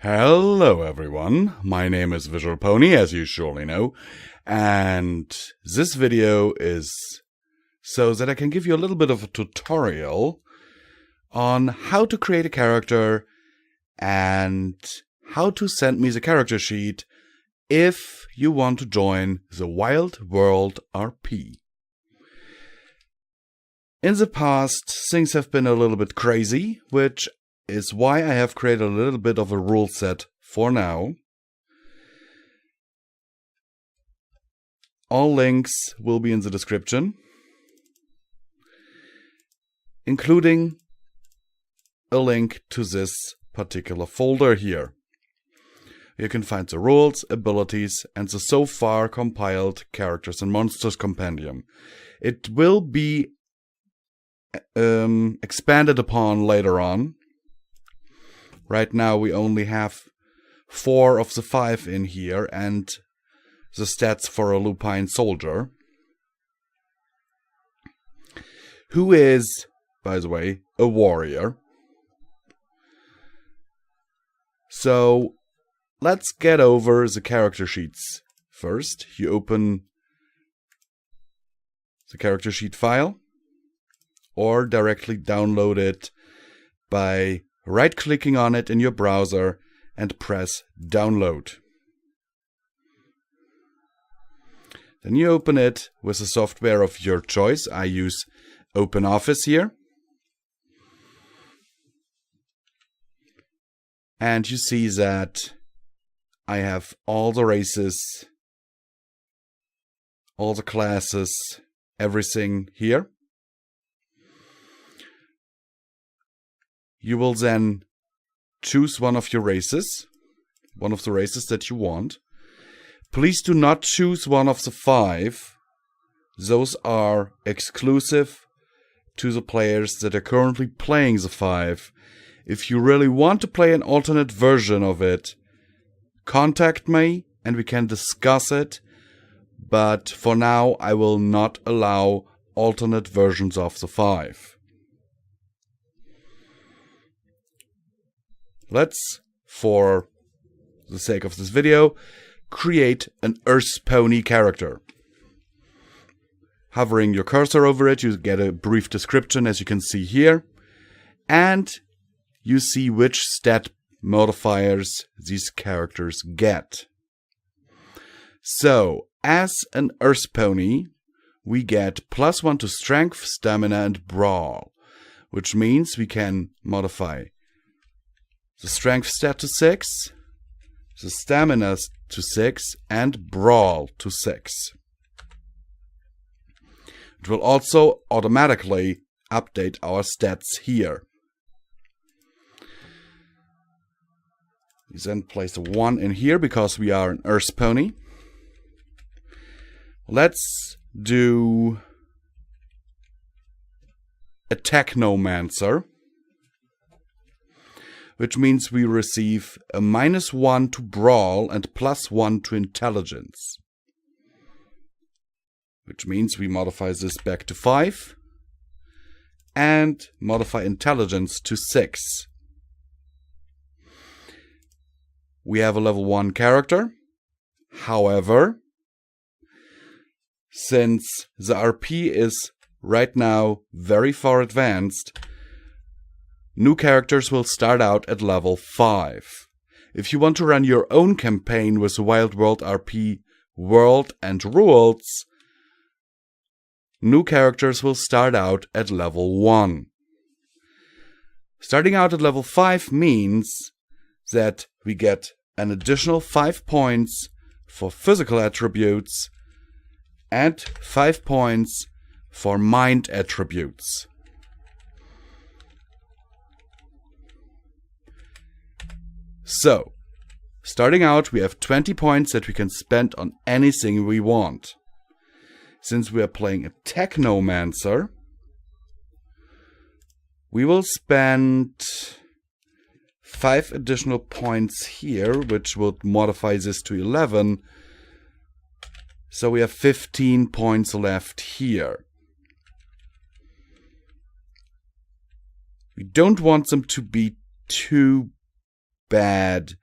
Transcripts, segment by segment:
Hello everyone, my name is Visual Pony, as you surely know, and this video is so that I can give you a little bit of a tutorial on how to create a character and how to send me the character sheet if you want to join the Wild World RP. In the past, things have been a little bit crazy, which is why I have created a little bit of a rule set for now. All links will be in the description, including a link to this particular folder here. You can find the rules, abilities, and the so far compiled characters and monsters compendium. It will be expanded upon later on. Right now we only have 4 of the 5 in here and the stats for a lupine soldier, who is, by the way, a warrior. So let's get over the character sheets first. You open the character sheet file or directly download it by right-clicking on it in your browser and press download. Then you open it with the software of your choice. I use OpenOffice here. And you see that I have all the races, all the classes, everything here. You will then choose one of your races, one of the races that you want. Please do not choose one of the 5. Those are exclusive to the players that are currently playing the 5. If you really want to play an alternate version of it, contact me and we can discuss it. But for now, I will not allow alternate versions of the 5. Let's, for the sake of this video, create an Earth Pony character. Hovering your cursor over it, you get a brief description, as you can see here, and you see which stat modifiers these characters get. So, as an Earth Pony, we get +1 to Strength, Stamina, and Brawl, which means we can modify the Strength stat to 6, the Stamina to 6, and Brawl to 6. It will also automatically update our stats here. We then place a 1 in here because we are an Earth Pony. Let's do a Technomancer, which means we receive a -1 to Brawl and +1 to Intelligence. Which means we modify this back to 5 and modify Intelligence to 6. We have a level 1 character. However, since the RP is right now very far advanced, new characters will start out at level 5. If you want to run your own campaign with the Wild World RP world and rules, new characters will start out at level 1. Starting out at level 5 means that we get an additional 5 points for physical attributes and 5 points for mind attributes. So, starting out, we have 20 points that we can spend on anything we want. Since we are playing a Technomancer, we will spend 5 additional points here, which would modify this to 11. So we have 15 points left here. We don't want them to be too bad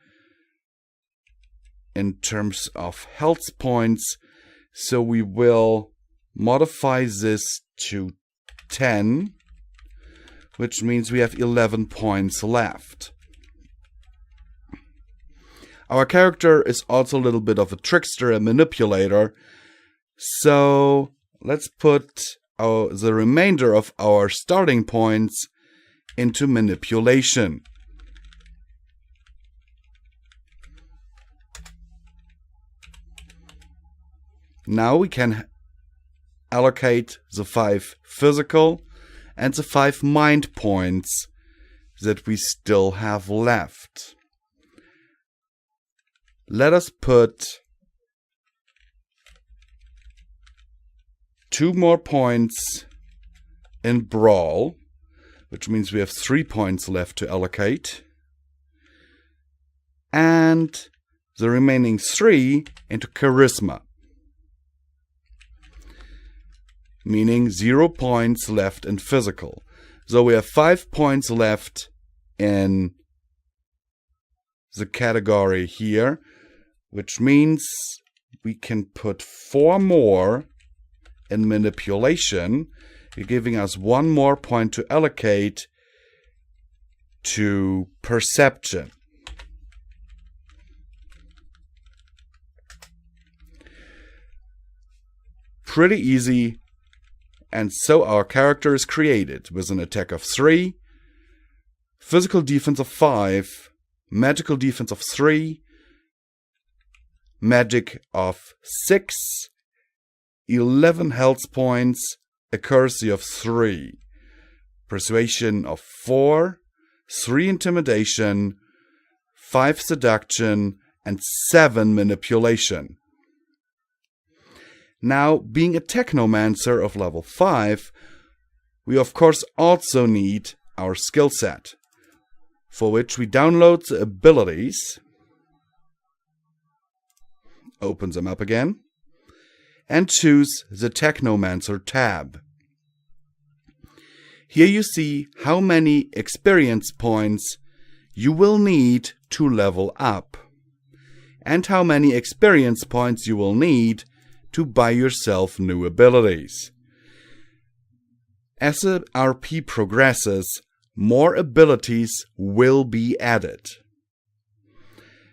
in terms of health points. So we will modify this to 10, which means we have 11 points left. Our character is also a little bit of a trickster, a manipulator. So let's put the remainder of our starting points into manipulation. Now we can allocate the 5 physical and the 5 mind points that we still have left. Let us put 2 more points in Brawl, which means we have 3 points left to allocate, and the remaining 3 into Charisma, meaning 0 points left in Physical. So we have 5 points left in the category here, which means we can put 4 more in Manipulation, giving us 1 more point to allocate to Perception. Pretty easy. And so our character is created with an attack of 3, physical defense of 5, magical defense of 3, magic of 6, 11 health points, accuracy of 3, persuasion of 4, 3 intimidation, 5 seduction, and 7 manipulation. Now, being a technomancer of level 5, we of course also need our skill set, for which we download the abilities, open them up again, and choose the Technomancer tab. Here you see how many experience points you will need to level up, and how many experience points you will need to buy yourself new abilities. As the RP progresses, more abilities will be added.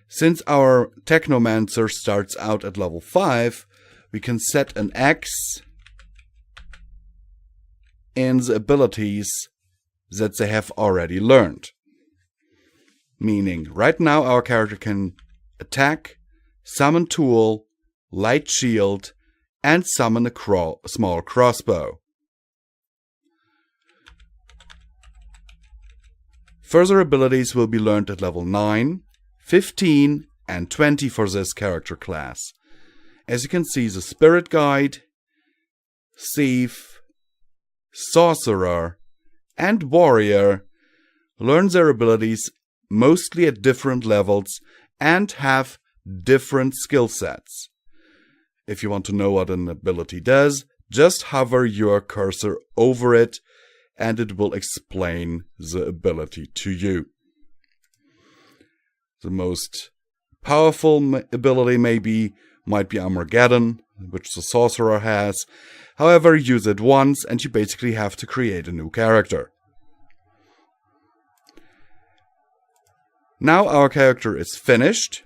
Since our Technomancer starts out at level 5, we can set an X in the abilities that they have already learned. Meaning, right now our character can attack, summon tool, light shield, and summon a small crossbow. Further abilities will be learned at level 9, 15, and 20 for this character class. As you can see, the Spirit Guide, Thief, Sorcerer, and Warrior learn their abilities mostly at different levels and have different skill sets. If you want to know what an ability does, just hover your cursor over it and it will explain the ability to you. The most powerful ability might be Armageddon, which the Sorcerer has. However, use it once and you basically have to create a new character. Now our character is finished.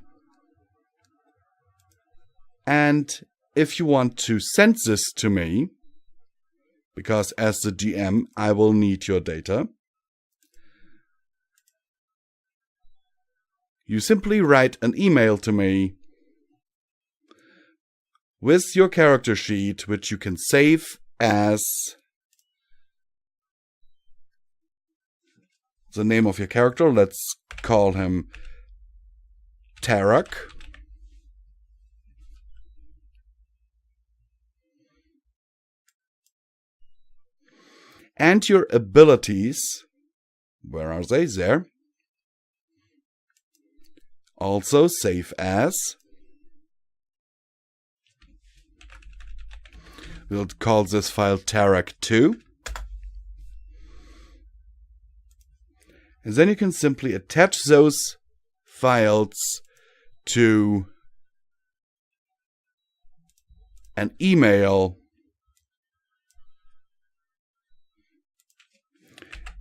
And if you want to send this to me, because as the GM I will need your data, you simply write an email to me with your character sheet, which you can save as the name of your character. Let's call him Tarak. And your abilities, where are they? There. Also save as. We'll call this file Tarak2. And then you can simply attach those files to an email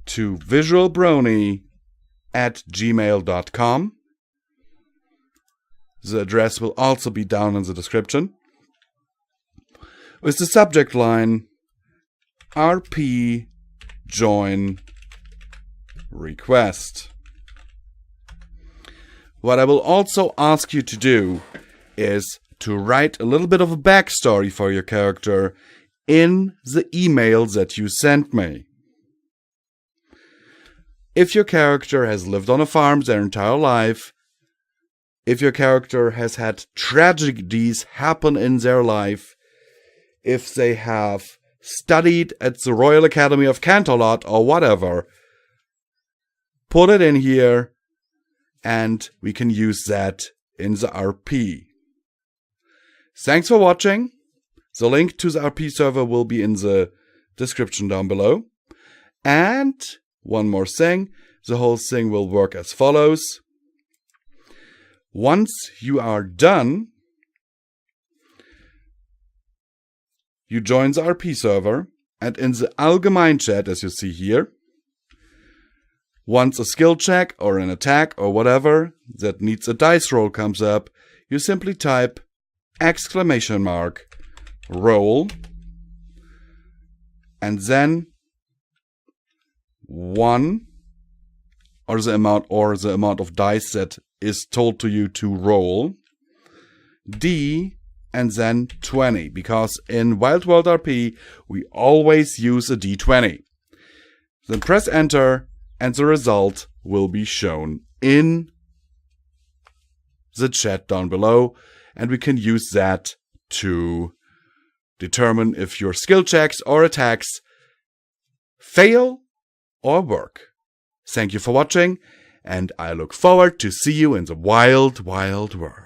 to visualbrony@gmail.com. The address will also be down in the description. With the subject line RP join request. What I will also ask you to do is to write a little bit of a backstory for your character in the email that you sent me. If your character has lived on a farm their entire life, if your character has had tragedies happen in their life, if they have studied at the Royal Academy of Canterlot or whatever, put it in here and we can use that in the RP. Thanks for watching. The link to the RP server will be in the description down below. And one more thing, the whole thing will work as follows. Once you are done, you join the RP server, and in the allgemein chat, as you see here, once a skill check or an attack or whatever that needs a dice roll comes up, you simply type !roll and then 1 or the amount of dice that is told to you to roll, D, and then 20, because in Wild World RP we always use a D20. Then press enter and the result will be shown in the chat down below, and we can use that to determine if your skill checks or attacks fail or work. Thank you for watching, and I look forward to see you in the wild, wild world.